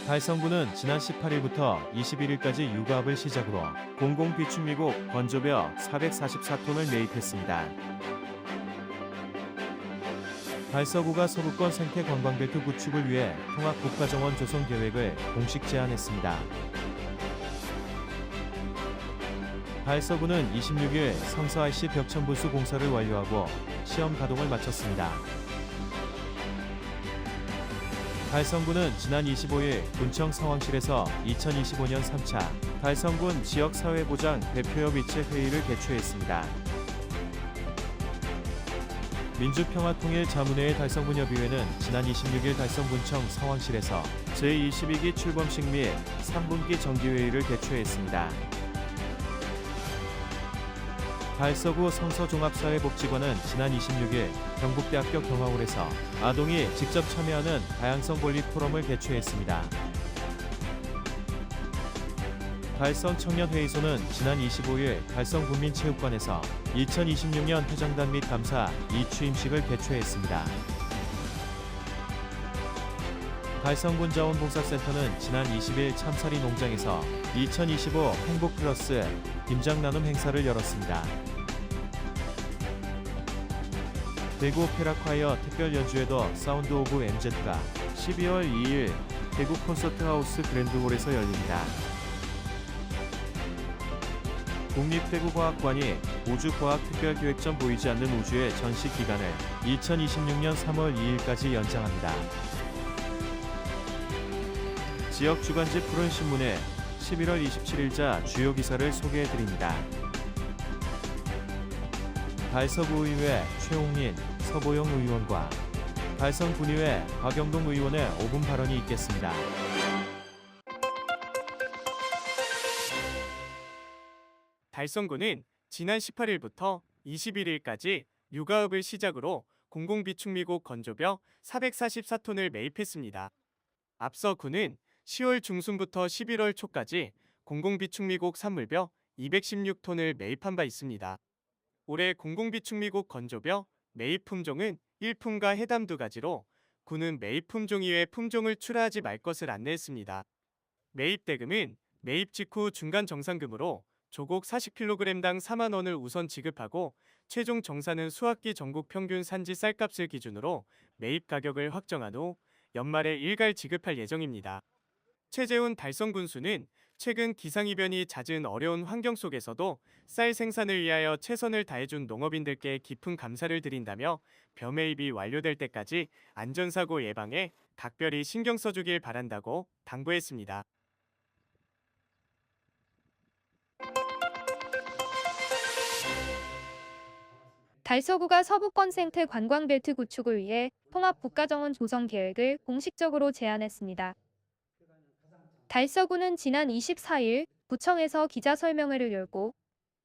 달성군은 지난 18일부터 21일까지 육아업을 시작으로 공공비축미국 건조벼 444톤을 매입했습니다. 달서구가 서부권 생태관광벨트 구축을 위해 통합국가정원 조성 계획을 공식 제안했습니다. 달서구는 26일 성서-IC 벽천분수 공사를 완료하고 시험 가동을 마쳤습니다. 달성군은 지난 25일 군청 상황실에서 2025년 3차 달성군 지역사회보장 대표협 이체 회의를 개최했습니다. 민주평화통일자문회의 달성군협의회는 지난 26일 달성군청 상황실에서 제22기 출범식 및 3분기 정기회의를 개최했습니다. 달서구 성서종합사회복지관은 지난 26일 경북대학교 경화홀에서 아동이 직접 참여하는 다양성 권리 포럼을 개최했습니다. 달성 청년회의소는 지난 25일 달성군민체육관에서 2026년 회장단 및 감사 이취임식을 개최했습니다. 달성군 자원봉사센터는 지난 20일 참사리 농장에서 2025 행복플러스 김장 나눔 행사를 열었습니다. 대구 오페라콰이어 특별 연주회도 사운드 오브 MZ가 12월 2일 대구 콘서트하우스 그랜드홀에서 열립니다. 국립대구과학관이 우주과학특별기획전 보이지 않는 우주의 전시 기간을 2026년 3월 2일까지 연장합니다. 지역 주간지 푸른신문에 11월 27일자 주요 기사를 소개해드립니다. 달서구의회 최홍린, 서보영 의원과 달성군의회 박영동 의원의 5분 발언이 있겠습니다. 달성군은 지난 18일부터 21일까지 육아업을 시작으로 공공비축미국 건조벼 444톤을 매입했습니다. 앞서 군은 10월 중순부터 11월 초까지 공공비축미국 산물벼 216톤을 매입한 바 있습니다. 올해 공공비축미국 건조벼 매입 품종은 1품과 해담 2가지로 군은 매입 품종 이외 품종을 출하하지 말 것을 안내했습니다. 매입 대금은 매입 직후 중간 정산금으로 조곡 40kg당 4만 원을 우선 지급하고 최종 정산은 수학기 전국 평균 산지 쌀값을 기준으로 매입 가격을 확정한 후 연말에 일괄 지급할 예정입니다. 최재훈 달성군수는 최근 기상이변이 잦은 어려운 환경 속에서도 쌀 생산을 위하여 최선을 다해준 농업인들께 깊은 감사를 드린다며 벼 매입이 완료될 때까지 안전사고 예방에 각별히 신경 써주길 바란다고 당부했습니다. 달서구가 서부권 생태 관광벨트 구축을 위해 통합국가정원 조성 계획을 공식적으로 제안했습니다. 달서구는 지난 24일 구청에서 기자설명회를 열고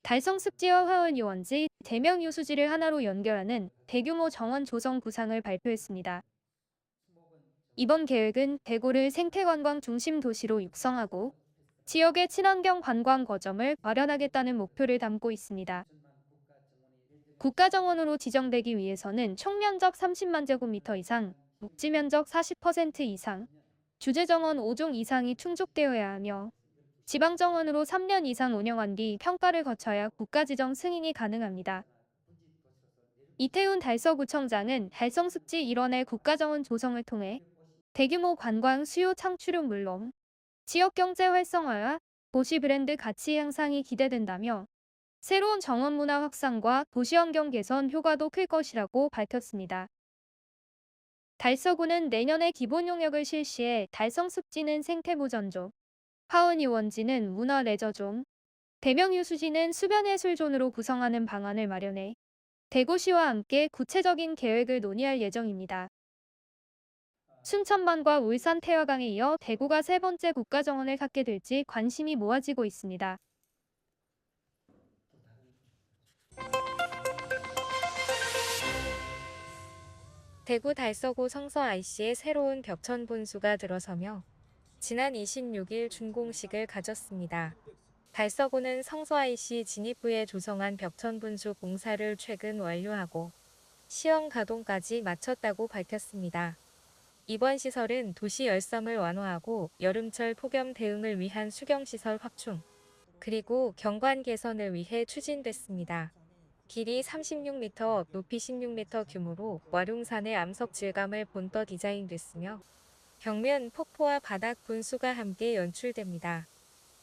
달성습지와 화원유원지, 대명유수지를 하나로 연결하는 대규모 정원 조성 구상을 발표했습니다. 이번 계획은 대구를 생태관광 중심 도시로 육성하고 지역의 친환경 관광 거점을 마련하겠다는 목표를 담고 있습니다. 국가정원으로 지정되기 위해서는 총면적 30만 제곱미터 이상, 녹지면적 40% 이상, 주재정원 5종 이상이 충족되어야 하며 지방정원으로 3년 이상 운영한 뒤 평가를 거쳐야 국가지정 승인이 가능합니다. 이태훈 달서구청장은 달성습지 일원의 국가정원 조성을 통해 대규모 관광 수요 창출은 물론 지역경제 활성화와 도시 브랜드 가치 향상이 기대된다며 새로운 정원 문화 확산과 도시환경 개선 효과도 클 것이라고 밝혔습니다. 달서구는 내년에 기본 용역을 실시해 달성습지는 생태보전존, 화원유원지는 문화레저존, 대명유수지는 수변해술존으로 구성하는 방안을 마련해 대구시와 함께 구체적인 계획을 논의할 예정입니다. 순천만과 울산 태화강에 이어 대구가 세 번째 국가정원을 갖게 될지 관심이 모아지고 있습니다. 대구 달서구 성서 IC에 새로운 벽천 분수가 들어서며 지난 26일 준공식을 가졌습니다. 달서구는 성서 IC 진입 후에 조성한 벽천 분수 공사를 최근 완료하고 시험 가동까지 마쳤다고 밝혔습니다. 이번 시설은 도시 열섬을 완화하고 여름철 폭염 대응을 위한 수경시설 확충, 그리고 경관 개선을 위해 추진됐습니다. 길이 36m, 높이 16m 규모로 와룡산의 암석 질감을 본떠 디자인됐으며 벽면 폭포와 바닥 분수가 함께 연출됩니다.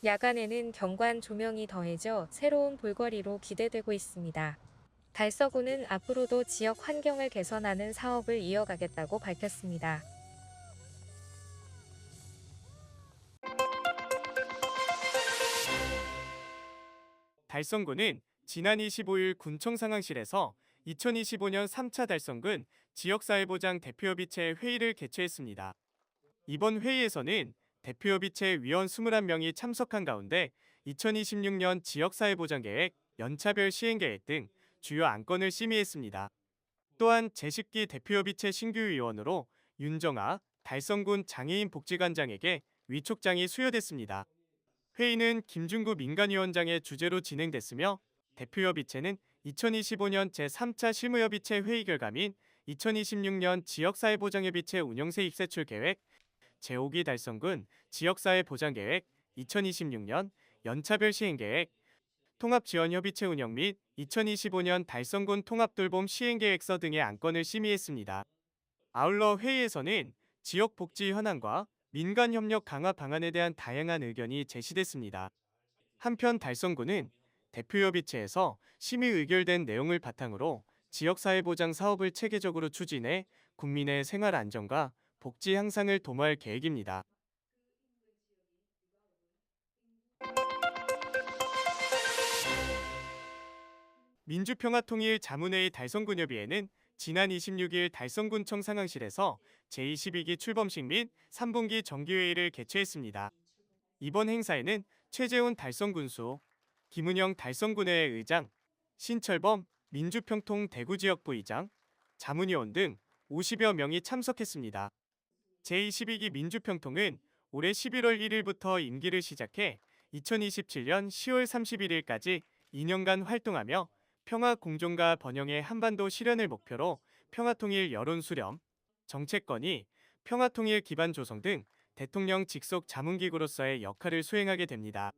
야간에는 경관 조명이 더해져 새로운 볼거리로 기대되고 있습니다. 달서구는 앞으로도 지역 환경을 개선하는 사업을 이어가겠다고 밝혔습니다. 달성군은 지난 25일 군청 상황실에서 2025년 3차 달성군 지역사회보장 대표협의체 회의를 개최했습니다. 이번 회의에서는 대표협의체 위원 21명이 참석한 가운데 2026년 지역사회보장계획, 연차별 시행계획 등 주요 안건을 심의했습니다. 또한 제10기 대표협의체 신규 위원으로 윤정아 달성군 장애인 복지관장에게 위촉장이 수여됐습니다. 회의는 김중구 민간위원장의 주재로 진행됐으며 대표협의체는 2025년 제3차 실무협의체 회의 결과 및 2026년 지역사회보장협의체 운영세 입세출 계획, 제5기 달성군 지역사회보장계획, 2026년 연차별 시행계획, 통합지원협의체 운영 및 2025년 달성군 통합돌봄 시행계획서 등의 안건을 심의했습니다. 아울러 회의에서는 지역복지 현안과 민간협력 강화 방안에 대한 다양한 의견이 제시됐습니다. 한편 달성군은 대표협의체에서 심의 의결된 내용을 바탕으로 지역사회보장 사업을 체계적으로 추진해 국민의 생활 안정과 복지 향상을 도모할 계획입니다. 민주평화통일 자문회의 달성군협의회는 지난 26일 달성군청 상황실에서 제22기 출범식 및 3분기 정기회의를 개최했습니다. 이번 행사에는 최재훈 달성군수, 김은영 달성군회회 의장, 신철범 민주평통 대구지역부의장, 자문위원 등 50여 명이 참석했습니다. 제22기 민주평통은 올해 11월 1일부터 임기를 시작해 2027년 10월 31일까지 2년간 활동하며 평화 공존과 번영의 한반도 실현을 목표로 평화통일 여론 수렴, 정책 건의, 평화통일 기반 조성 등 대통령 직속 자문기구로서의 역할을 수행하게 됩니다.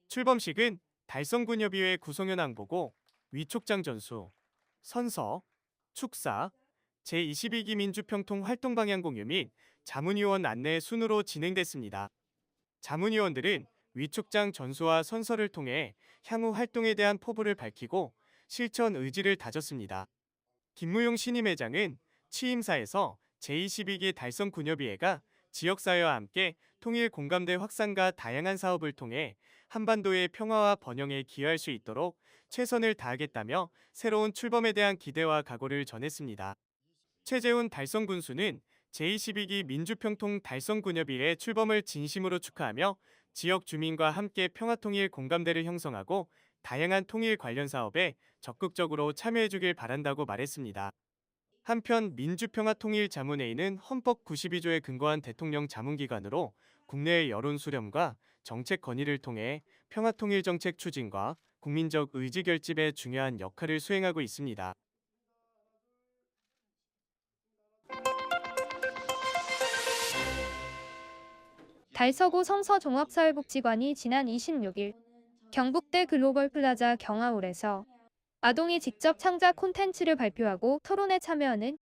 출범식은 달성군협의회 구성현황 보고, 위촉장 전수, 선서, 축사, 제22기 민주평통 활동 방향 공유 및 자문위원 안내 순으로 진행됐습니다. 자문위원들은 위촉장 전수와 선서를 통해 향후 활동에 대한 포부를 밝히고 실천 의지를 다졌습니다. 김무용 신임회장은 취임사에서 제22기 달성군협의회가 지역사회와 함께 통일 공감대 확산과 다양한 사업을 통해 한반도의 평화와 번영에 기여할 수 있도록 최선을 다하겠다며 새로운 출범에 대한 기대와 각오를 전했습니다. 최재훈 달성군수는 제22기 민주평통 달성군협의회 출범을 진심으로 축하하며 지역 주민과 함께 평화통일 공감대를 형성하고 다양한 통일 관련 사업에 적극적으로 참여해주길 바란다고 말했습니다. 한편 민주평화통일자문회의는 헌법 92조에 근거한 대통령 자문기관으로 국내의 여론 수렴과 정책 건의를 통해 평화통일정책 추진과 국민적 의지결집에 중요한 역할을 수행하고 있습니다. 달서구 성서종합사회복지관이 지난 26일 경북대 글로벌플라자 경하홀에서 아동이 직접 창작 콘텐츠를 발표하고 토론에 참여하는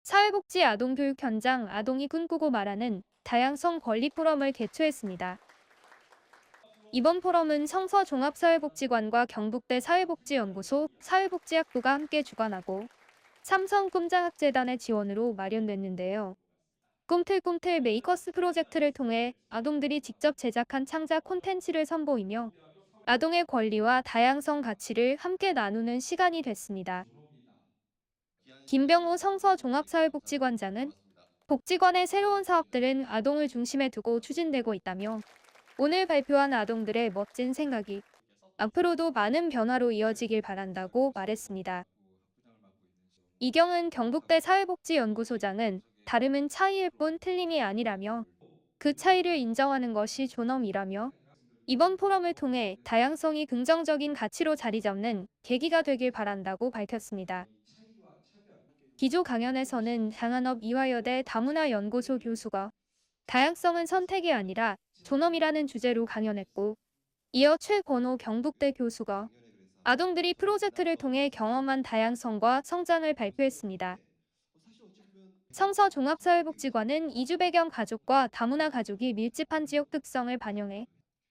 사회복지 아동교육 현장 아동이 꿈꾸고 말하는 다양성 권리 포럼을 개최했습니다. 이번 포럼은 성서종합사회복지관과 경북대 사회복지연구소, 사회복지학부가 함께 주관하고 삼성 꿈장학재단의 지원으로 마련됐는데요. 꿈틀꿈틀 메이커스 프로젝트를 통해 아동들이 직접 제작한 창작 콘텐츠를 선보이며 아동의 권리와 다양성 가치를 함께 나누는 시간이 됐습니다. 김병호 성서종합사회복지관장은 복지관의 새로운 사업들은 아동을 중심에 두고 추진되고 있다며 오늘 발표한 아동들의 멋진 생각이 앞으로도 많은 변화로 이어지길 바란다고 말했습니다. 이경은 경북대 사회복지연구소장은 다름은 차이일 뿐 틀림이 아니라며 그 차이를 인정하는 것이 존엄이라며 이번 포럼을 통해 다양성이 긍정적인 가치로 자리 잡는 계기가 되길 바란다고 밝혔습니다. 기조 강연에서는 장한업 이화여대 다문화연구소 교수가 다양성은 선택이 아니라 존엄이라는 주제로 강연했고, 이어 최권호 경북대 교수가 아동들이 프로젝트를 통해 경험한 다양성과 성장을 발표했습니다. 성서종합사회복지관은 이주 배경 가족과 다문화 가족이 밀집한 지역 특성을 반영해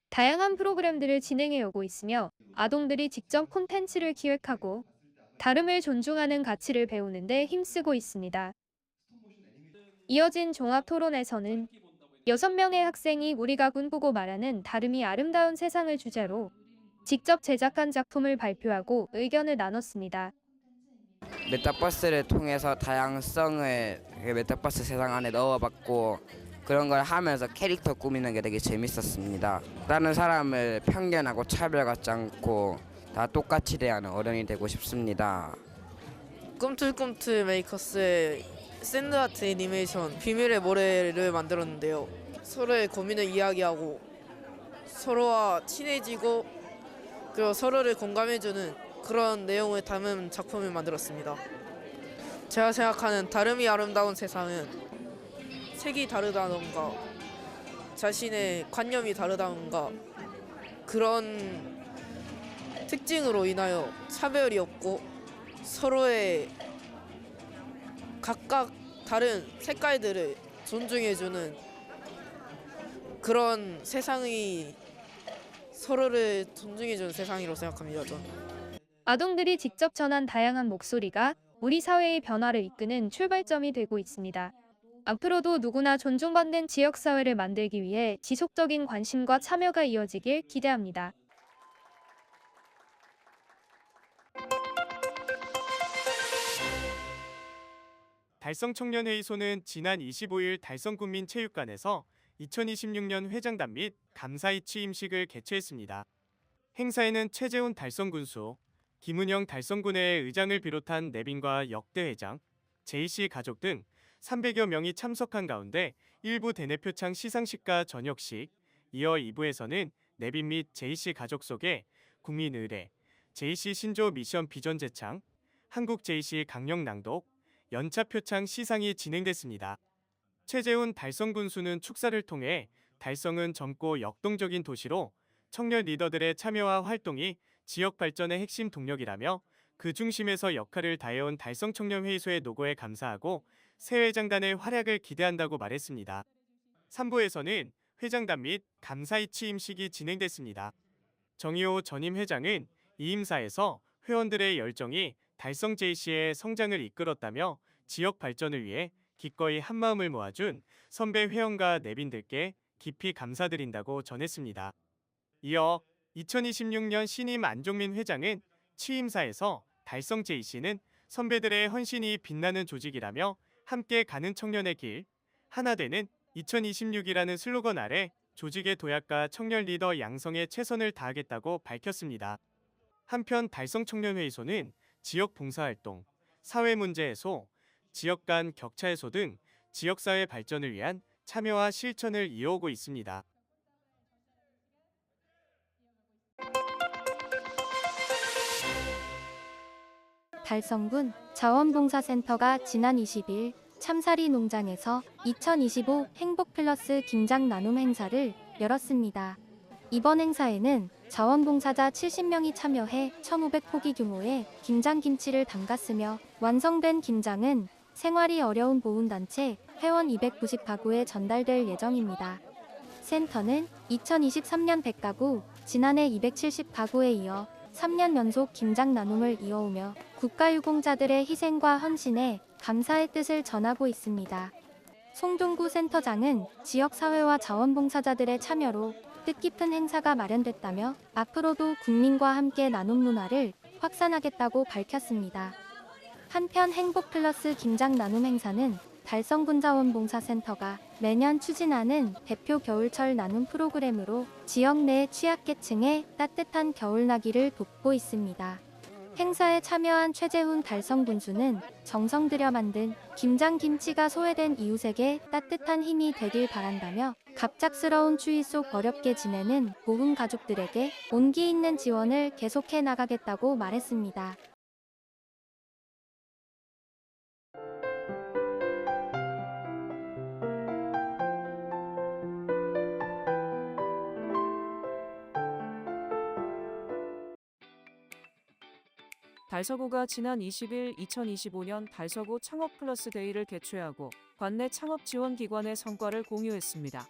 다양한 프로그램들을 진행해 오고 있으며, 아동들이 직접 콘텐츠를 기획하고 다름을 존중하는 가치를 배우는 데 힘쓰고 있습니다. 이어진 종합토론에서는 6명의 학생이 우리가 꿈꾸고 말하는 다름이 아름다운 세상을 주제로 직접 제작한 작품을 발표하고 의견을 나눴습니다. 메타버스를 통해서 다양성을 메타버스 세상 안에 넣어봤고, 그런 걸 하면서 캐릭터 꾸미는 게 되게 재밌었습니다. 다른 사람을 편견하고 차별받지 않고 다 똑같이 대하는 어른이 되고 싶습니다. 꿈틀꿈틀 메이커스의 샌드아트 애니메이션 비밀의 모래를 만들었는데요. 서로의 고민을 이야기하고 서로와 친해지고 그리고 서로를 공감해주는 그런 내용을 담은 작품을 만들었습니다. 제가 생각하는 다름이 아름다운 세상은 색이 다르다던가 자신의 관념이 다르다던가 그런 특징으로 인하여 차별이 없고 서로의 각각 다른 색깔들을 존중해주는 그런 세상이 서로를 존중해주는 세상이라고 생각합니다. 저는. 아동들이 직접 전한 다양한 목소리가 우리 사회의 변화를 이끄는 출발점이 되고 있습니다. 앞으로도 누구나 존중받는 지역사회를 만들기 위해 지속적인 관심과 참여가 이어지길 기대합니다. 달성청년회의소는 지난 25일 달성군민체육관에서 2026년 회장단 및 감사의 취임식을 개최했습니다. 행사에는 최재훈 달성군수, 김은영 달성군의 의장을 비롯한 내빈과 역대 회장, JC 가족 등 300여 명이 참석한 가운데 일부 대내표창 시상식과 저녁식, 이어 2부에서는 내빈 및 JC 가족 속에 국민 의례, JC 신조 미션 비전 제창, 한국 JC 강령 낭독, 연차 표창 시상이 진행됐습니다. 최재훈 달성군수는 축사를 통해 달성은 젊고 역동적인 도시로 청년 리더들의 참여와 활동이 지역 발전의 핵심 동력이라며 그 중심에서 역할을 다해온 달성청년회의소의 노고에 감사하고 새 회장단의 활약을 기대한다고 말했습니다. 3부에서는 회장단 및 감사의 취임식이 진행됐습니다. 정의호 전임 회장은 이임사에서 회원들의 열정이 달성 JC의 성장을 이끌었다며 지역 발전을 위해 기꺼이 한마음을 모아준 선배 회원과 내빈들께 깊이 감사드린다고 전했습니다. 이어 2026년 신임 안종민 회장은 취임사에서 달성 JC는 선배들의 헌신이 빛나는 조직이라며 함께 가는 청년의 길, 하나 되는 2026이라는 슬로건 아래 조직의 도약과 청년 리더 양성에 최선을 다하겠다고 밝혔습니다. 한편 달성청년회의소는 지역 봉사활동, 사회문제 해소, 지역 간 격차 해소 등 지역사회 발전을 위한 참여와 실천을 이어오고 있습니다. 달성군 자원봉사센터가 지난 20일 참사리 농장에서 2025 행복플러스 김장 나눔 행사를 열었습니다. 이번 행사에는 자원봉사자 70명이 참여해 1,500포기 규모의 김장김치를 담갔으며, 완성된 김장은 생활이 어려운 보훈단체 회원 290가구에 전달될 예정입니다. 센터는 2023년 100가구, 지난해 270가구에 이어 3년 연속 김장 나눔을 이어오며 국가유공자들의 희생과 헌신에 감사의 뜻을 전하고 있습니다. 송동구 센터장은 지역사회와 자원봉사자들의 참여로 뜻깊은 행사가 마련됐다며 앞으로도 국민과 함께 나눔 문화를 확산하겠다고 밝혔습니다. 한편 행복플러스 김장 나눔 행사는 달성군자원봉사센터가 매년 추진하는 대표 겨울철 나눔 프로그램으로 지역 내 취약계층의 따뜻한 겨울나기를 돕고 있습니다. 행사에 참여한 최재훈 달성군수는 정성 들여 만든 김장김치가 소외된 이웃에게 따뜻한 힘이 되길 바란다며 갑작스러운 추위 속 어렵게 지내는 보훈 가족들에게 온기 있는 지원을 계속해 나가겠다고 말했습니다. 달서구가 지난 20일 2025년 달서구 창업 플러스 데이를 개최하고 관내 창업 지원 기관의 성과를 공유했습니다.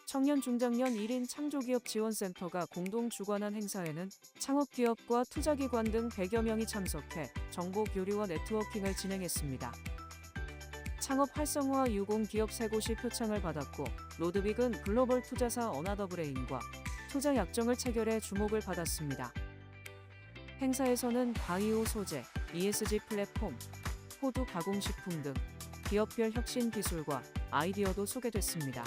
청년 중장년 1인 창조기업 지원센터가 공동 주관한 행사에는 창업기업과 투자기관 등 100여 명이 참석해 정보 교류와 네트워킹을 진행했습니다. 창업 활성화 유공기업 3곳이 표창을 받았고 로드빅은 글로벌 투자사 어나더브레인과 투자 약정을 체결해 주목을 받았습니다. 행사에서는 바이오 소재, ESG 플랫폼, 호두 가공식품 등 기업별 혁신 기술과 아이디어도 소개됐습니다.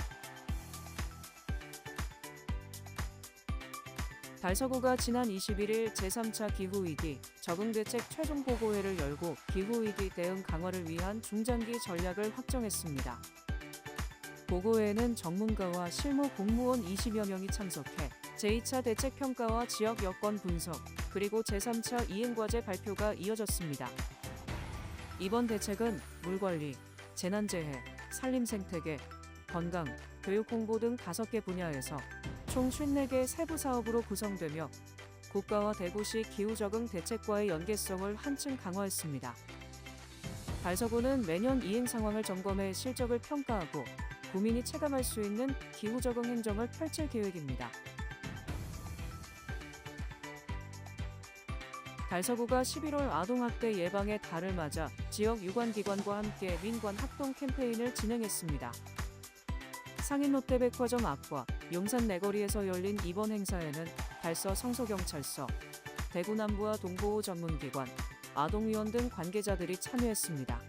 달서구가 지난 21일 제3차 기후위기 적응대책 최종 보고회를 열고 기후위기 대응 강화를 위한 중장기 전략을 확정했습니다. 보고회에는 전문가와 실무 공무원 20여 명이 참석해 제2차 대책 평가와 지역 여건 분석, 그리고 제3차 이행과제 발표가 이어졌습니다. 이번 대책은 물관리, 재난재해, 산림생태계, 건강, 교육 홍보 등 5개 분야에서 총 54개 세부 사업으로 구성되며 국가와 대구시 기후적응 대책과의 연계성을 한층 강화했습니다. 달서구는 매년 이행 상황을 점검해 실적을 평가하고 구민이 체감할 수 있는 기후적응 행정을 펼칠 계획입니다. 달서구가 11월 아동학대 예방의 달을 맞아 지역 유관기관과 함께 민관 합동 캠페인을 진행했습니다. 상인 롯데백화점 앞과 용산 내거리에서 열린 이번 행사에는 달서 성서경찰서, 대구 남부와 동보호 전문기관, 아동위원 등 관계자들이 참여했습니다.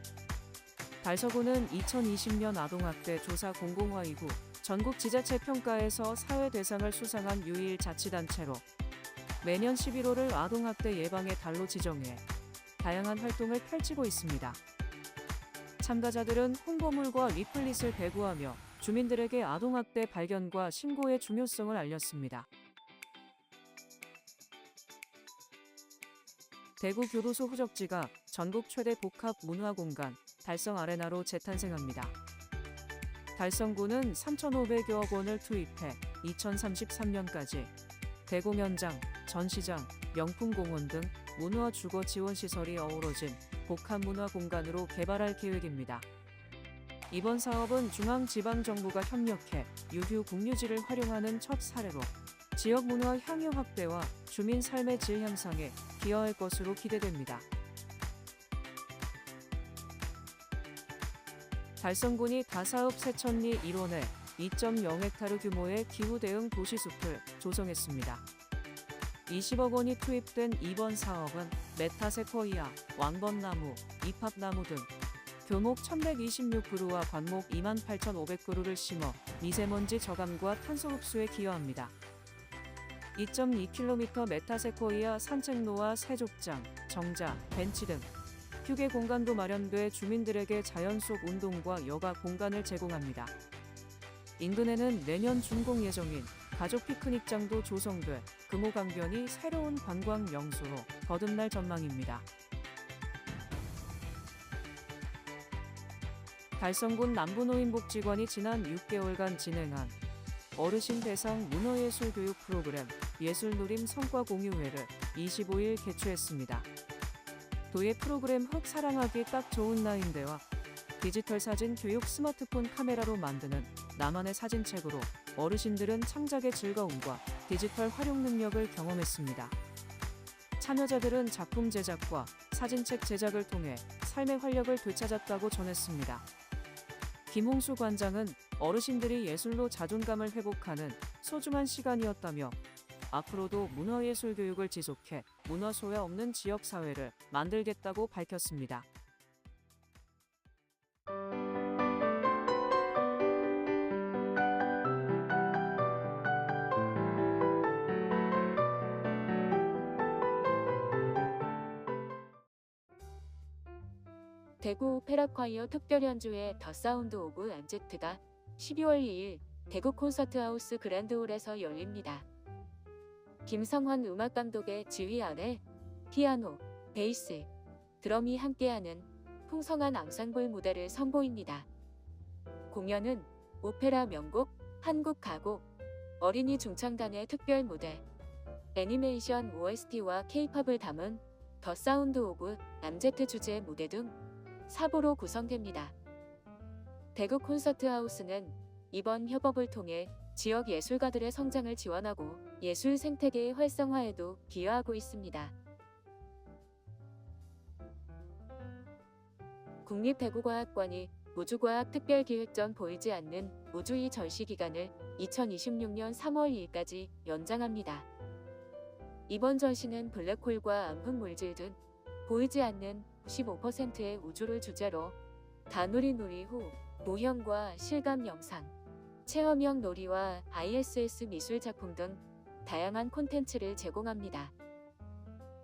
달서구는 2020년 아동학대 조사 공공화 이후 전국 지자체 평가에서 사회 대상을 수상한 유일 자치단체로 매년 11월을 아동학대 예방의 달로 지정해 다양한 활동을 펼치고 있습니다. 참가자들은 홍보물과 리플릿을 배부하며 주민들에게 아동학대 발견과 신고의 중요성을 알렸습니다. 대구 교도소 후적지가 전국 최대 복합 문화공간 달성 아레나로 재탄생합니다. 달성구는 3,500여억 원을 투입해 2033년까지 대공연장, 전시장, 명품공원 등 문화 주거 지원 시설이 어우러진 복합 문화 공간으로 개발할 계획입니다. 이번 사업은 중앙지방정부가 협력해 유휴 공유지를 활용하는 첫 사례로 지역 문화 향유 확대와 주민 삶의 질 향상에 기여할 것으로 기대됩니다. 달성군이 다사업 세천리 1원에 2.0헥타르 규모의 기후 대응 도시숲을 조성했습니다. 20억 원이 투입된 이번 사업은 메타세코이아, 왕벚나무, 이팝나무 등 교목 1126그루와 관목 28,500그루를 심어 미세먼지 저감과 탄소 흡수에 기여합니다. 2.2km 메타세코이아 산책로와 세족장, 정자, 벤치 등 휴게 공간도 마련돼 주민들에게 자연 속 운동과 여가 공간을 제공합니다. 인근에는 내년 준공 예정인 가족 피크닉장도 조성돼 금호강변이 새로운 관광 명소로 거듭날 전망입니다. 달성군 남부노인복지관이 지난 6개월간 진행한 어르신 대상 문화예술 교육 프로그램 예술누림 성과공유회를 25일 개최했습니다. 도예 프로그램 흑 사랑하기 딱 좋은 나인데와 디지털 사진 교육 스마트폰 카메라로 만드는 나만의 사진책으로 어르신들은 창작의 즐거움과 디지털 활용 능력을 경험했습니다. 참여자들은 작품 제작과 사진책 제작을 통해 삶의 활력을 되찾았다고 전했습니다. 김홍수 관장은 어르신들이 예술로 자존감을 회복하는 소중한 시간이었다며 앞으로도 문화예술 교육을 지속해 문화소외 없는 지역사회를 만들겠다고 밝혔습니다. 대구 오페라콰이어 특별연주회 더 사운드 오브 MZ가 12월 2일 대구 콘서트하우스 그랜드홀에서 열립니다. 김성환 음악감독의 지휘 아래 피아노, 베이스, 드럼이 함께하는 풍성한 앙상블 무대를 선보입니다. 공연은 오페라 명곡, 한국 가곡, 어린이 중창단의 특별 무대, 애니메이션 OST와 K-팝을 담은 더 사운드 오브 MZ 주제 무대 등 4부로 구성됩니다. 대구 콘서트 하우스는 이번 협업을 통해 지역 예술가들의 성장을 지원하고 예술 생태계의 활성화에도 기여하고 있습니다. 국립대구과학관이 우주과학 특별기획전 보이지 않는 우주이 전시 기간을 2026년 3월 2일까지 연장합니다. 이번 전시는 블랙홀과 암흑 물질 등 보이지 않는 95%의 우주를 주제로 다누리 놀이 후 모형과 실감 영상, 체험형 놀이와 ISS 미술 작품 등 다양한 콘텐츠를 제공합니다.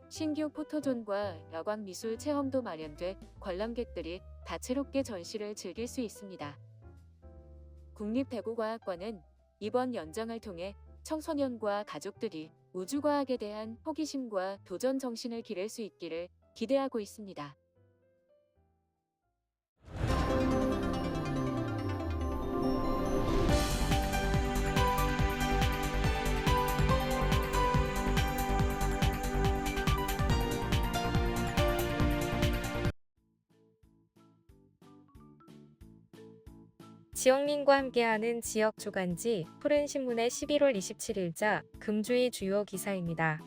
신규 포토존과 여관 미술 체험도 마련돼 관람객들이 다채롭게 전시를 즐길 수 있습니다. 국립대구과학관은 이번 연장을 통해 청소년과 가족들이 우주과학에 대한 호기심과 도전 정신을 기를 수 있기를 기대하고 있습니다. 지역민과 함께하는 지역 주간지 푸른신문의 11월 27일자 금주의 주요 기사입니다.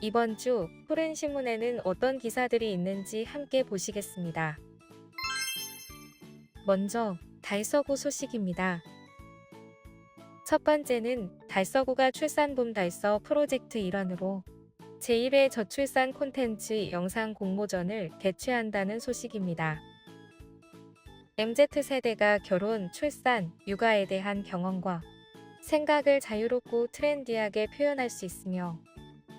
이번 주 푸른신문에는 어떤 기사들이 있는지 함께 보시겠습니다. 먼저 달서구 소식입니다. 첫 번째는 달서구가 출산붐 달서 프로젝트 일환으로 제1회 저출산 콘텐츠 영상 공모전을 개최한다는 소식입니다. MZ세대가 결혼, 출산, 육아에 대한 경험과 생각을 자유롭고 트렌디하게 표현할 수 있으며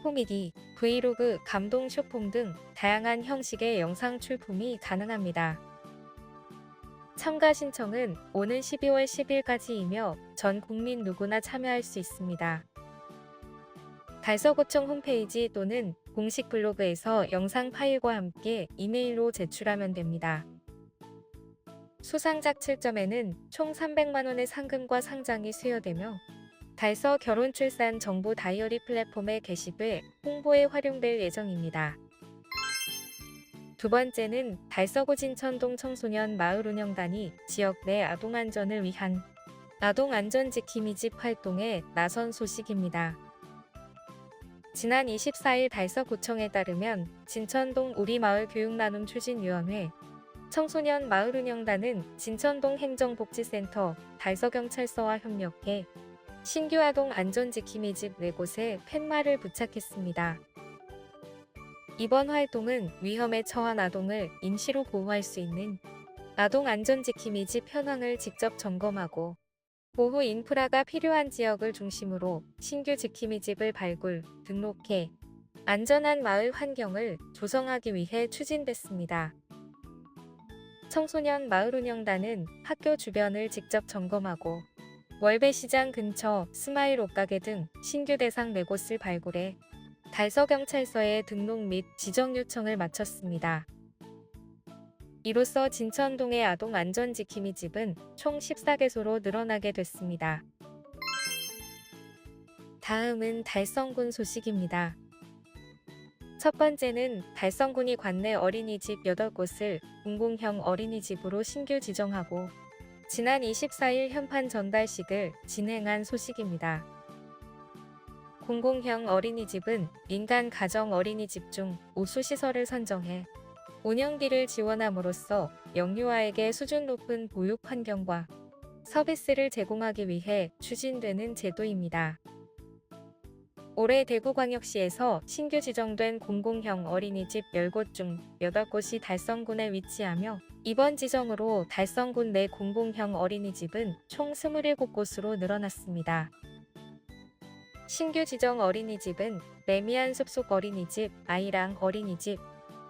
코미디, 브이로그, 감동 쇼폼 등 다양한 형식의 영상 출품이 가능합니다. 참가 신청은 오는 12월 10일까지이며 전 국민 누구나 참여할 수 있습니다. 달서구청 홈페이지 또는 공식 블로그에서 영상 파일과 함께 이메일로 제출하면 됩니다. 수상작 7점에는 총 300만원의 상금과 상장이 수여되며 달서 결혼출산 정보 다이어리 플랫폼의 게시글, 홍보에 활용될 예정입니다. 두 번째는 달서구 진천동 청소년 마을운영단이 지역 내 아동안전을 위한 아동안전지킴이 집 활동에 나선 소식입니다. 지난 24일 달서구청에 따르면 진천동 우리마을 교육나눔 추진위원회 청소년 마을운영단은 진천동 행정복지센터, 달서경찰서와 협력해 신규 아동 안전지킴이 집 4곳에 팻말을 부착했습니다. 이번 활동은 위험에 처한 아동을 임시로 보호할 수 있는 아동 안전지킴이 집 현황을 직접 점검하고 보호 인프라가 필요한 지역을 중심으로 신규 지킴이 집을 발굴, 등록해 안전한 마을 환경을 조성하기 위해 추진됐습니다. 청소년 마을운영단은 학교 주변을 직접 점검하고 월배시장 근처 스마일 옷가게 등 신규 대상 4곳을 발굴해 달서경찰서에 등록 및 지정 요청을 마쳤습니다. 이로써 진천동의 아동 안전지킴이 집은 총 14개소로 늘어나게 됐습니다. 다음은 달성군 소식입니다. 첫 번째는 달성군이 관내 어린이집 8곳을 공공형 어린이집으로 신규 지정하고 지난 24일 현판 전달식을 진행한 소식입니다. 공공형 어린이집은 민간 가정 어린이집 중 우수시설을 선정해 운영비를 지원함으로써 영유아에게 수준 높은 보육 환경과 서비스를 제공하기 위해 추진되는 제도입니다. 올해 대구광역시에서 신규 지정된 공공형 어린이집 10곳 중 8곳이 달성군에 위치하며 이번 지정으로 달성군 내 공공형 어린이집은 총 27곳으로 늘어났습니다. 신규 지정 어린이집은 레미안 숲속 어린이집, 아이랑 어린이집,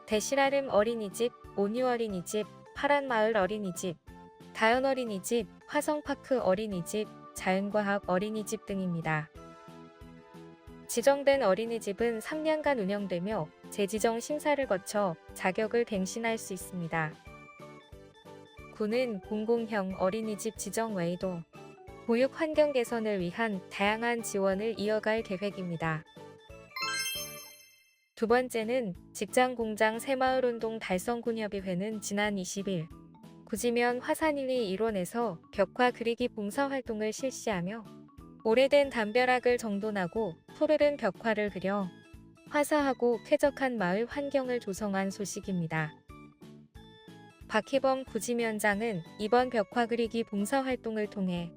대시라름 어린이집, 온유 어린이집, 파란마을 어린이집, 다연 어린이집, 화성파크 어린이집, 자연과학 어린이집 등입니다. 지정된 어린이집은 3년간 운영되며 재지정 심사를 거쳐 자격을 갱신할 수 있습니다. 구는 공공형 어린이집 지정 외에도 보육 환경 개선을 위한 다양한 지원을 이어갈 계획입니다. 두 번째는 직장공장 새마을운동 달성군협의회는 지난 20일 구지면 화산일리 일원에서 벽화 그리기 봉사활동을 실시하며 오래된 담벼락을 정돈하고 푸르른 벽화를 그려 화사하고 쾌적한 마을 환경을 조성한 소식입니다. 박희범 구지면장은 이번 벽화 그리기 봉사활동을 통해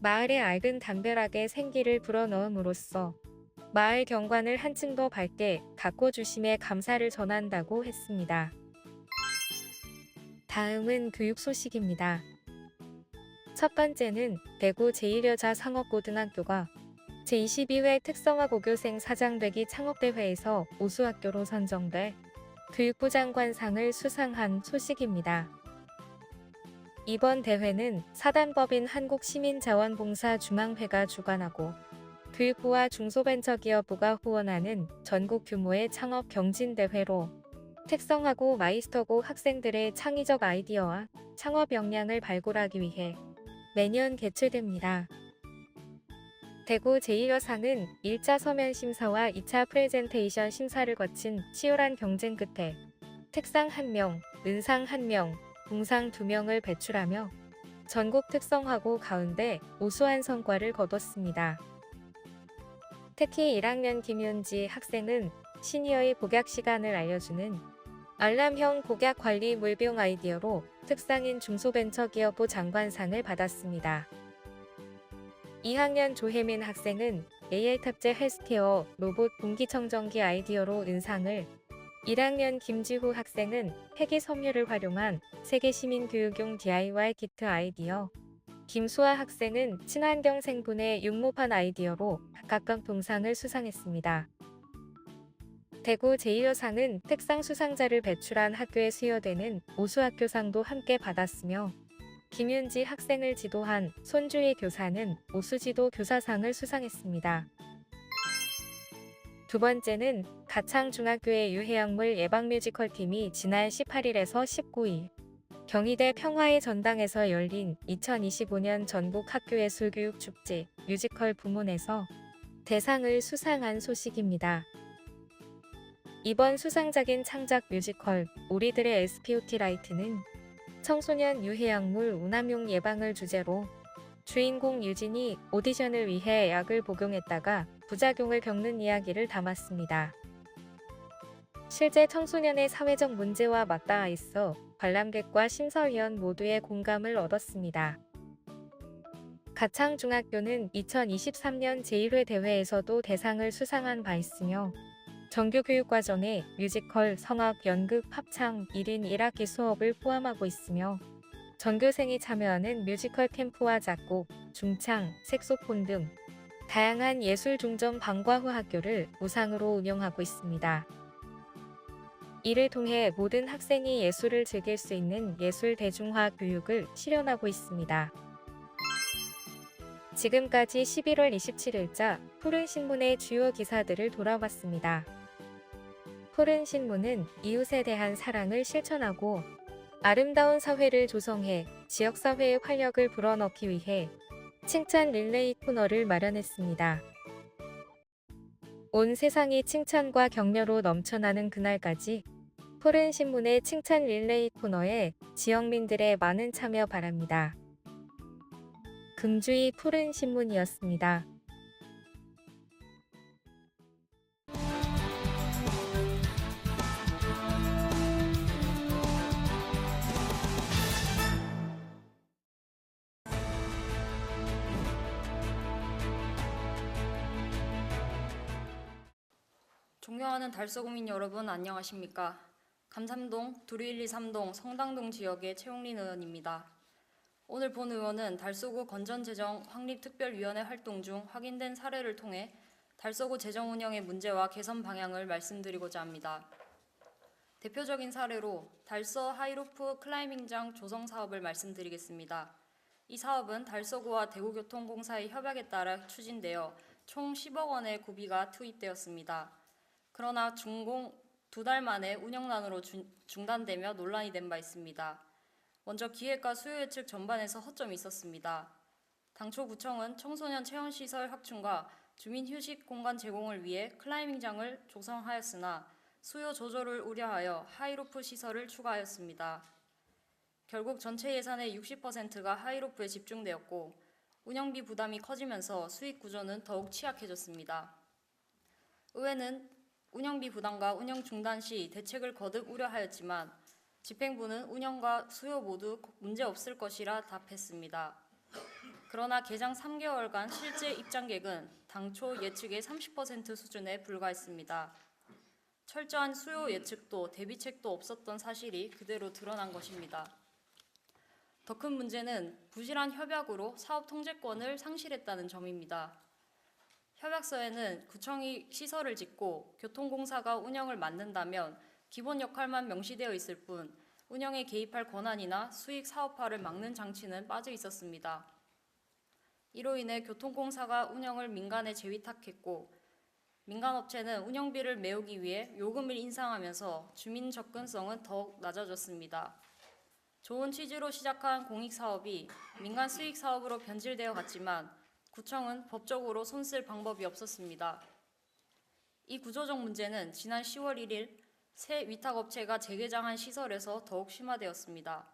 마을의 낡은 담벼락에 생기를 불어넣음으로써 마을 경관을 한층 더 밝게 가꿔주심에 감사를 전한다고 했습니다. 다음은 교육 소식입니다. 첫 번째는 대구 제1여자 상업고등학교가 제22회 특성화 고교생 사장되기 창업대회에서 우수학교로 선정돼 교육부 장관상을 수상한 소식입니다. 이번 대회는 사단법인 한국시민자원봉사중앙회가 주관하고 교육부와 중소벤처기업부가 후원하는 전국 규모의 창업 경진대회로 특성화고 마이스터고 학생들의 창의적 아이디어와 창업 역량을 발굴하기 위해 매년 개최됩니다. 대구 제1여상은 1차 서면 심사와 2차 프레젠테이션 심사를 거친 치열한 경쟁 끝에 특상 1명, 은상 1명, 동상 2명을 배출하며 전국 특성화고 가운데 우수한 성과를 거뒀습니다. 특히 1학년 김윤지 학생은 시니어의 복약 시간을 알려주는 알람형 복약 관리 물병 아이디어로 특상인 중소벤처기업부 장관상을 받았습니다. 2학년 조혜민 학생은 AI 탑재 헬스케어 로봇 공기청정기 아이디어로 은상을, 1학년 김지후 학생은 폐기 섬유를 활용한 세계 시민교육용 DIY 키트 아이디어, 김수아 학생은 친환경 생분해 육모판 아이디어로 각각 동상을 수상했습니다. 대구 제1여상은 특상 수상자를 배출한 학교에 수여되는 우수학교상도 함께 받았으며 김윤지 학생을 지도한 손주희 교사는 우수지도 교사상을 수상했습니다. 두 번째는 가창중학교의 유해약물 예방 뮤지컬 팀이 지난 18일에서 19일 경희대 평화의 전당에서 열린 2025년 전국 학교예술교육 축제 뮤지컬 부문에서 대상을 수상한 소식입니다. 이번 수상작인 창작 뮤지컬 우리들의 SPOT 라이트는 청소년 유해약물 운함용 예방을 주제로 주인공 유진이 오디션을 위해 약을 복용했다가 부작용을 겪는 이야기를 담았습니다. 실제 청소년의 사회적 문제와 맞닿아 있어 관람객과 심사위원 모두의 공감을 얻었습니다. 가창중학교는 2023년 제1회 대회에서도 대상을 수상한 바 있으며 정규교육과정에 뮤지컬, 성악, 연극, 합창, 1인 1학기 수업을 포함하고 있으며 전교생이 참여하는 뮤지컬 캠프와 작곡, 중창, 색소폰 등 다양한 예술 중점 방과 후 학교를 무상으로 운영하고 있습니다. 이를 통해 모든 학생이 예술을 즐길 수 있는 예술 대중화 교육을 실현하고 있습니다. 지금까지 11월 27일자 푸른신문의 주요 기사들을 돌아봤습니다. 푸른신문은 이웃에 대한 사랑을 실천하고 아름다운 사회를 조성해 지역사회의 활력을 불어넣기 위해 칭찬 릴레이 코너를 마련했습니다. 온 세상이 칭찬과 격려로 넘쳐나는 그날까지 푸른신문의 칭찬 릴레이 코너에 지역민들의 많은 참여 바랍니다. 금주의 푸른신문이었습니다. 존경하는 달서구민 여러분 안녕하십니까. 감삼동, 두리123동, 성당동 지역의 최용린 의원입니다. 오늘 본 의원은 달서구 건전재정 확립특별위원회 활동 중 확인된 사례를 통해 달서구 재정 운영의 문제와 개선 방향을 말씀드리고자 합니다. 대표적인 사례로 달서 하이로프 클라이밍장 조성 사업을 말씀드리겠습니다. 이 사업은 달서구와 대구교통공사의 협약에 따라 추진되어 총 10억 원의 구비가 투입되었습니다. 그러나 준공 2달 만에 운영난으로 중단되며 논란이 된 바 있습니다. 먼저 기획과 수요 예측 전반에서 허점이 있었습니다. 당초 구청은 청소년 체험시설 확충과 주민 휴식 공간 제공을 위해 클라이밍장을 조성하였으나 수요 조절을 우려하여 하이로프 시설을 추가하였습니다. 결국 전체 예산의 60%가 하이로프에 집중되었고 운영비 부담이 커지면서 수익 구조는 더욱 취약해졌습니다. 의회는 운영비 부담과 운영 중단 시 대책을 거듭 우려하였지만 집행부는 운영과 수요 모두 문제 없을 것이라 답했습니다. 그러나 개장 3개월간 실제 입장객은 당초 예측의 30% 수준에 불과했습니다. 철저한 수요 예측도 대비책도 없었던 사실이 그대로 드러난 것입니다. 더 큰 문제는 부실한 협약으로 사업 통제권을 상실했다는 점입니다. 협약서에는 구청이 시설을 짓고 교통공사가 운영을 맡는다면 기본 역할만 명시되어 있을 뿐 운영에 개입할 권한이나 수익 사업화를 막는 장치는 빠져 있었습니다. 이로 인해 교통공사가 운영을 민간에 재위탁했고 민간업체는 운영비를 메우기 위해 요금을 인상하면서 주민 접근성은 더욱 낮아졌습니다. 좋은 취지로 시작한 공익사업이 민간 수익사업으로 변질되어 갔지만 구청은 법적으로 손쓸 방법이 없었습니다. 이 구조적 문제는 지난 10월 1일 새 위탁업체가 재개장한 시설에서 더욱 심화되었습니다.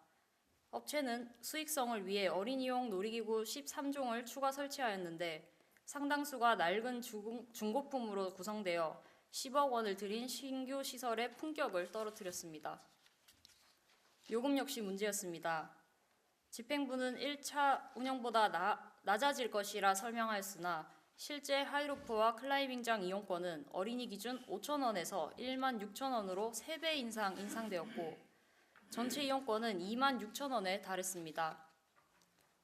업체는 수익성을 위해 어린이용 놀이기구 13종을 추가 설치하였는데 상당수가 낡은 중고품으로 구성되어 10억 원을 들인 신규 시설의 품격을 떨어뜨렸습니다. 요금 역시 문제였습니다. 집행부는 1차 운영보다 낮아질 것이라 설명하였으나 실제 하이로프와 클라이밍장 이용권은 어린이 기준 5,000원에서 16,000원으로 3배 이상 인상되었고 전체 이용권은 26,000원에 달했습니다.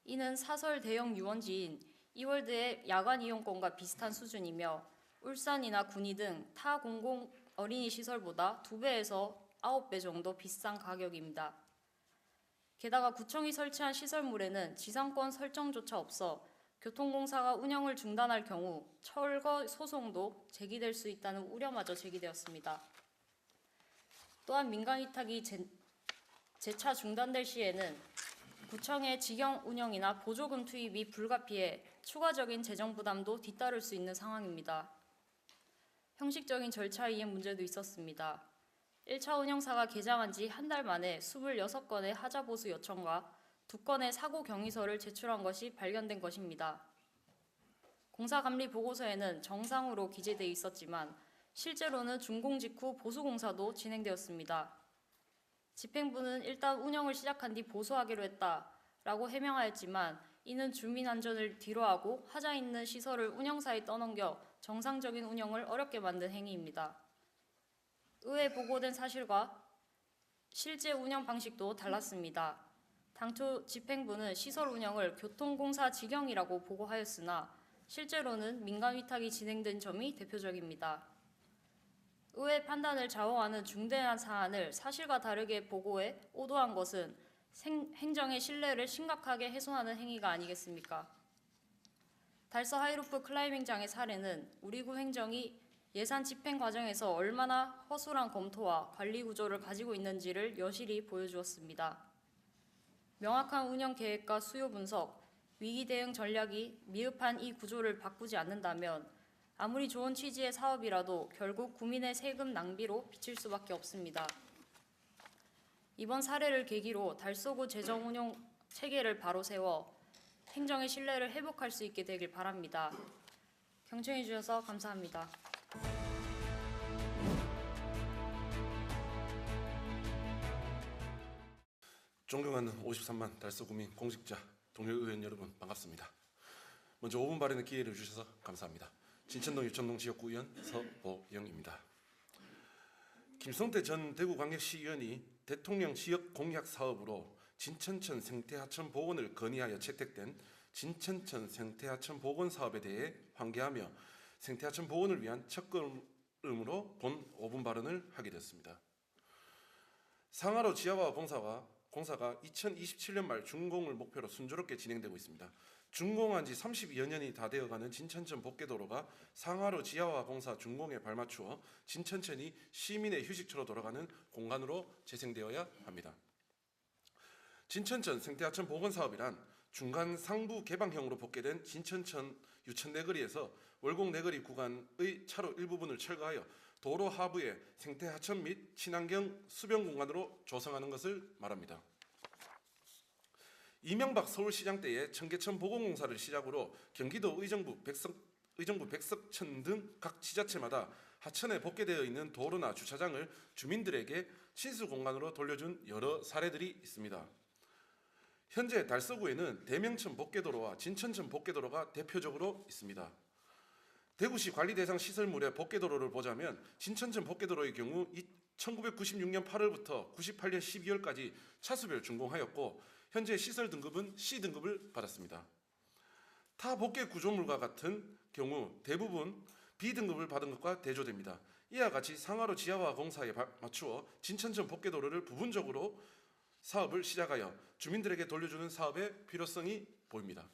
이는 사설 대형 유원지인 이월드의 야간 이용권과 비슷한 수준이며 울산이나 군위 등 타 공공 어린이 시설보다 2배에서 9배 정도 비싼 가격입니다. 게다가 구청이 설치한 시설물에는 지상권 설정조차 없어 교통공사가 운영을 중단할 경우 철거 소송도 제기될 수 있다는 우려마저 제기되었습니다. 또한 민간위탁이 재차 중단될 시에는 구청의 직영 운영이나 보조금 투입이 불가피해 추가적인 재정 부담도 뒤따를 수 있는 상황입니다. 형식적인 절차 이행 문제도 있었습니다. 1차 운영사가 개장한 지 한 달 만에 26건의 하자 보수 요청과 2건의 사고 경위서를 제출한 것이 발견된 것입니다. 공사감리 보고서에는 정상으로 기재되어 있었지만 실제로는 준공 직후 보수공사도 진행되었습니다. 집행부는 일단 운영을 시작한 뒤 보수하기로 했다라고 해명하였지만 이는 주민 안전을 뒤로하고 하자 있는 시설을 운영사에 떠넘겨 정상적인 운영을 어렵게 만든 행위입니다. 의회에 보고된 사실과 실제 운영 방식도 달랐습니다. 당초 집행부는 시설 운영을 교통공사 직영이라고 보고하였으나 실제로는 민간 위탁이 진행된 점이 대표적입니다. 의회 판단을 좌우하는 중대한 사안을 사실과 다르게 보고해 오도한 것은 행정의 신뢰를 심각하게 훼손하는 행위가 아니겠습니까? 달서 하이로프 클라이밍장의 사례는 우리 구 행정이 예산 집행 과정에서 얼마나 허술한 검토와 관리 구조를 가지고 있는지를 여실히 보여주었습니다. 명확한 운영 계획과 수요 분석, 위기 대응 전략이 미흡한 이 구조를 바꾸지 않는다면 아무리 좋은 취지의 사업이라도 결국 국민의 세금 낭비로 비칠 수밖에 없습니다. 이번 사례를 계기로 달서구 재정 운용 체계를 바로 세워 행정의 신뢰를 회복할 수 있게 되길 바랍니다. 경청해 주셔서 감사합니다. 존경하는 53만 달서구민 공직자 동료 의원 여러분 반갑습니다. 먼저 5분 발언의 기회를 주셔서 감사합니다. 진천동 유천동 지역구 의원 서보영입니다. 김성태 전 대구광역시의원이 대통령 지역 공약 사업으로 진천천 생태하천 복원을 건의하여 채택된 진천천 생태하천 복원 사업에 대해 환기하며 생태하천 복원을 위한 첫걸음으로 본 5분 발언을 하게 됐습니다. 상하로 지하화 공사가 2027년 말 준공을 목표로 순조롭게 진행되고 있습니다. 준공한 지 32여 년이 다 되어가는 진천천 복개도로가 상하로 지하화 공사 준공에 발맞추어 진천천이 시민의 휴식처로 돌아가는 공간으로 재생되어야 합니다. 진천천 생태하천 복원 사업이란 중간 상부 개방형으로 복개된 진천천 유천내거리에서 월곡내거리 구간의 차로 일부분을 철거하여 도로 하부에 생태 하천 및 친환경 수변 공간으로 조성하는 것을 말합니다. 이명박 서울시장 때에 청계천 보건공사를 시작으로 경기도 의정부 백석천 등 각 지자체마다 하천에 복개되어 있는 도로나 주차장을 주민들에게 친수 공간으로 돌려준 여러 사례들이 있습니다. 현재 달서구에는 대명천 복개도로와 진천천 복개도로가 대표적으로 있습니다. 대구시 관리 대상 시설물의 복개도로를 보자면 진천천 복개도로의 경우 1996년 8월부터 98년 12월까지 차수별 준공하였고 현재 시설 등급은 C등급을 받았습니다. 타 복개 구조물과 같은 경우 대부분 B등급을 받은 것과 대조됩니다. 이와 같이 상하로 지하화 공사에 맞추어 진천천 복개도로를 부분적으로 사업을 시작하여 주민들에게 돌려주는 사업의 필요성이 보입니다.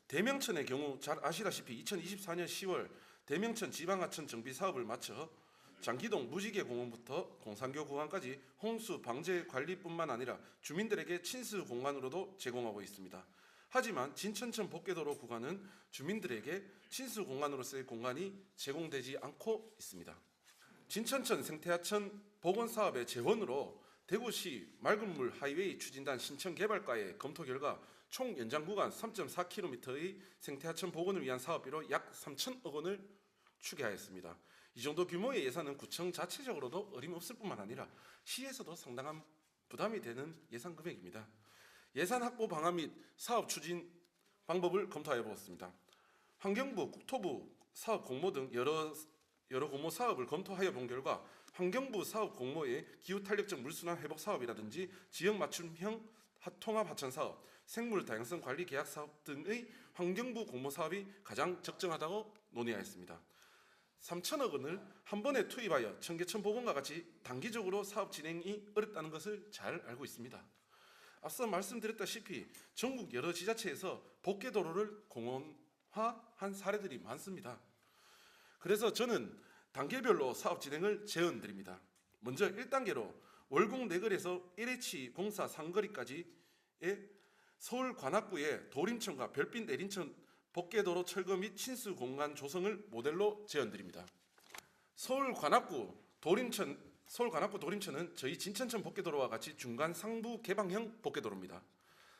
대명천의 경우 잘 아시다시피 2024년 10월 대명천 지방하천 정비 사업을 마쳐 장기동 무지개 공원부터 공산교 구간까지 홍수 방제 관리뿐만 아니라 주민들에게 친수 공간으로도 제공하고 있습니다. 하지만 진천천 복개도로 구간은 주민들에게 친수 공간으로서의 공간이 제공되지 않고 있습니다. 진천천 생태하천 복원사업의 재원으로 대구시 맑은물 하이웨이 추진단 신청 개발과의 검토 결과 총 연장 구간 3.4km의 생태하천 복원을 위한 사업비로 약 3천억 원을 추계하였습니다. 이 정도 규모의 예산은 구청 자체적으로도 어림없을 뿐만 아니라 시에서도 상당한 부담이 되는 예산 금액입니다. 예산 확보 방안 및 사업 추진 방법을 검토해 보았습니다. 환경부, 국토부 사업 공모 등 여러 공모 사업을 검토하여 본 결과 환경부 사업 공모의 기후 탄력적 물순환 회복 사업이라든지 지역 맞춤형 통합 하천 사업, 생물 다양성 관리 계약 사업 등의 환경부 공모 사업이 가장 적정하다고 논의하였습니다. 3천억 원을 한 번에 투입하여 청계천 복원과 같이 단기적으로 사업 진행이 어렵다는 것을 잘 알고 있습니다. 앞서 말씀드렸다시피 전국 여러 지자체에서 복개도로를 공원화한 사례들이 많습니다. 그래서 저는 단계별로 사업 진행을 제언드립니다. 먼저 1단계로 월곡 내거리에서 LH 공사 상거리까지의 서울 관악구의 도림천과 별빛 내린천 복개도로 철거 및 친수 공간 조성을 모델로 제언드립니다. 서울 관악구 도림천은 저희 진천천 복개도로와 같이 중간 상부 개방형 복개도로입니다.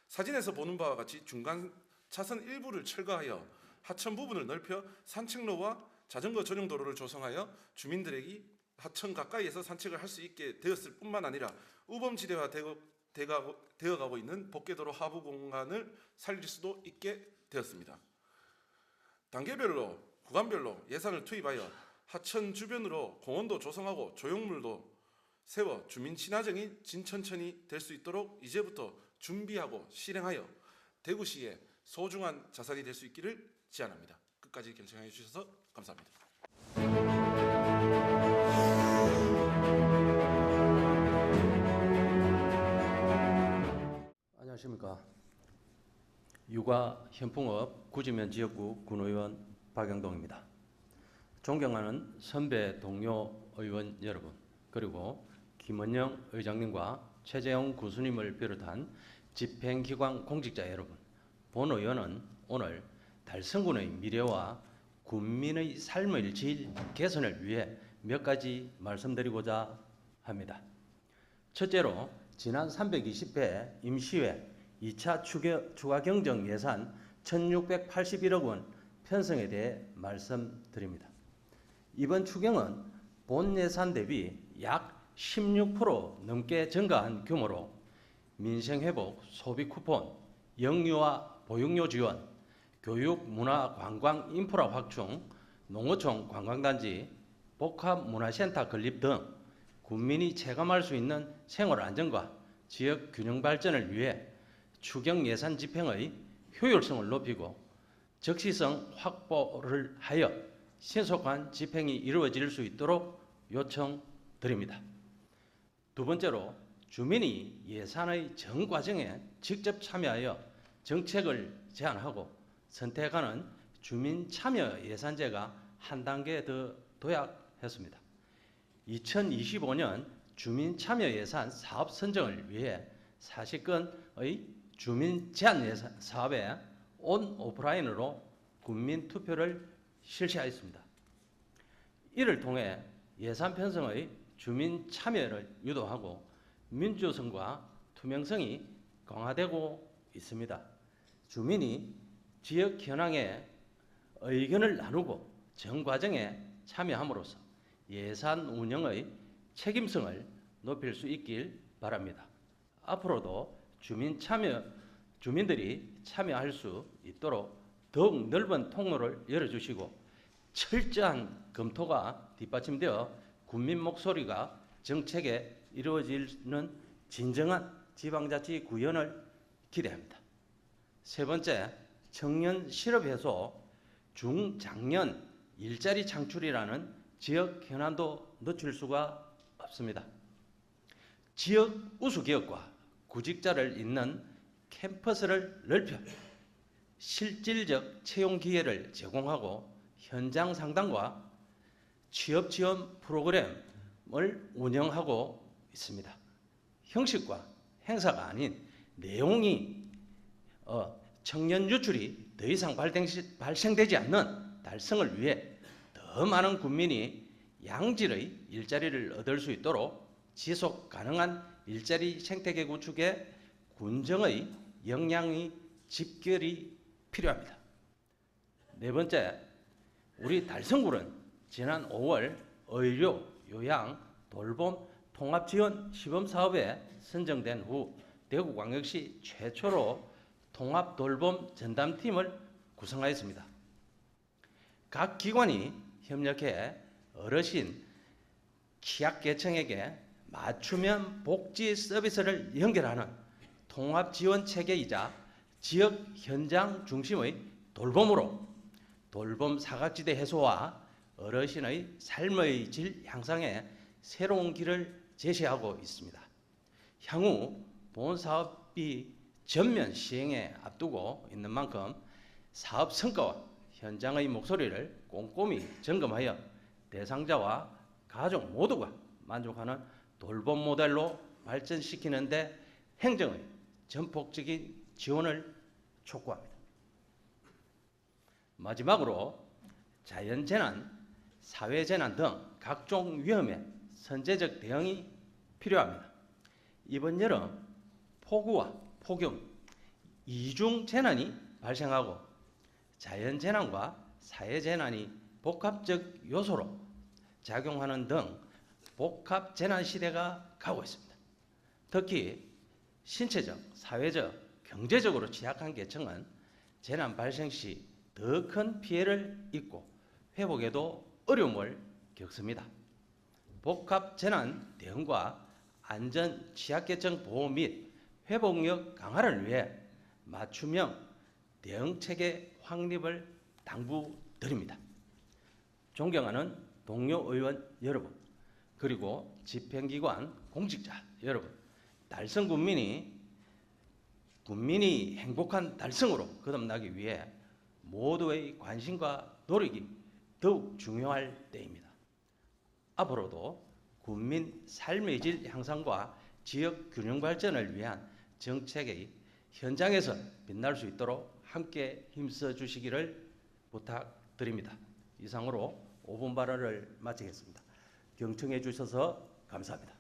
사진에서 보는 바와 같이 중간 차선 일부를 철거하여 하천 부분을 넓혀 산책로와 자전거 전용 도로를 조성하여 주민들에게 하천 가까이에서 산책을 할 수 있게 되었을 뿐만 아니라 우범지대화 되어가고 있는 복개도로 하부 공간을 살릴 수도 있게 되었습니다. 단계별로 구간별로 예산을 투입하여 하천 주변으로 공원도 조성하고 조형물도 세워 주민 친화적인 진천천이 될 수 있도록 이제부터 준비하고 실행하여 대구시의 소중한 자산이 될 수 있기를 제안합니다. 끝까지 경청해 주셔서 감사합니다. 안녕하십니까. 육아 현풍업 구지면 지역구 군의원 박영동입니다. 존경하는 선배 동료 의원 여러분, 그리고 김원영 의장님과 최재형 구수님을 비롯한 집행기관 공직자 여러분, 본 의원은 오늘 달성군의 미래와 군민의 삶의 질 개선을 위해 몇 가지 말씀드리고자 합니다. 첫째로 지난 320회 임시회 2차 추가 경정 예산 1,681억 원 편성에 대해 말씀드립니다. 이번 추경은 본 예산 대비 약 16% 넘게 증가한 규모로 민생회복, 소비 쿠폰, 영유아 보육료 지원, 교육, 문화, 관광, 인프라 확충, 농어촌 관광단지, 복합문화센터 건립 등 국민이 체감할 수 있는 생활 안정과 지역 균형 발전을 위해 추경 예산 집행의 효율성을 높이고 적시성 확보를 하여 신속한 집행이 이루어질 수 있도록 요청드립니다. 두 번째로 주민이 예산의 전 과정에 직접 참여하여 정책을 제안하고 선택하는 주민 참여 예산제가 한 단계 더 도약했습니다. 2025년 주민 참여 예산 사업 선정을 위해 40건의 주민 제안 예산 사업에 온 오프라인으로 국민 투표를 실시하였습니다. 이를 통해 예산 편성의 주민 참여를 유도하고 민주성과 투명성이 강화되고 있습니다. 주민이 지역 현황에 의견을 나누고 정 과정에 참여함으로써 예산 운영의 책임성을 높일 수 있길 바랍니다. 앞으로도 주민들이 참여할 수 있도록 더욱 넓은 통로를 열어주시고 철저한 검토가 뒷받침되어 국민 목소리가 정책에 이루어지는 진정한 지방자치 구현을 기대합니다. 세 번째, 청년 실업 해소, 중장년 일자리 창출이라는 지역 현안도 놓칠 수가 없습니다. 지역 우수기업과 구직자를 잇는 캠퍼스를 넓혀 실질적 채용 기회를 제공하고 현장 상담과 취업 지원 프로그램을 운영하고 있습니다. 형식과 행사가 아닌 내용이 청년 유출이 더 이상 발생되지 않는 달성을 위해 더 많은 국민이 양질의 일자리를 얻을 수 있도록 지속 가능한 일자리 생태계 구축에 군정의 역량이 집결이 필요합니다. 네 번째, 우리 달성군은 지난 5월 의료, 요양, 돌봄 통합지원 시범사업에 선정된 후 대구광역시 최초로 통합돌봄 전담팀을 구성하였습니다. 각 기관이 협력해 어르신, 취약계층에게 맞춤형 복지 서비스를 연결하는 통합지원체계이자 지역 현장 중심의 돌봄으로 돌봄 사각지대 해소와 어르신의 삶의 질 향상에 새로운 길을 제시하고 있습니다. 향후 본 사업이 전면 시행에 앞두고 있는 만큼 사업 성과와 현장의 목소리를 꼼꼼히 점검하여 대상자와 가족 모두가 만족하는 돌봄 모델로 발전시키는 데 행정의 전폭적인 지원을 촉구합니다. 마지막으로 자연재난, 사회재난 등 각종 위험에 선제적 대응이 필요합니다. 이번 여름 폭우와 폭염, 이중 재난이 발생하고 자연재난과 사회재난이 복합적 요소로 작용하는 등 복합재난 시대가 가고 있습니다. 특히 신체적, 사회적, 경제적으로 취약한 계층은 재난 발생 시 더 큰 피해를 입고 회복에도 어려움을 겪습니다. 복합재난 대응과 안전 취약계층 보호 및 회복력 강화를 위해 맞춤형 대응체계 확립을 당부드립니다. 존경하는 동료 의원 여러분, 그리고 집행기관 공직자 여러분, 달성 국민이 행복한 달성으로 거듭나기 위해 모두의 관심과 노력이 더욱 중요할 때입니다. 앞으로도 국민 삶의 질 향상과 지역 균형 발전을 위한 정책의 현장에서 빛날 수 있도록 함께 힘써 주시기를 부탁드립니다. 이상으로 5분 발언을 마치겠습니다. 경청해 주셔서 감사합니다.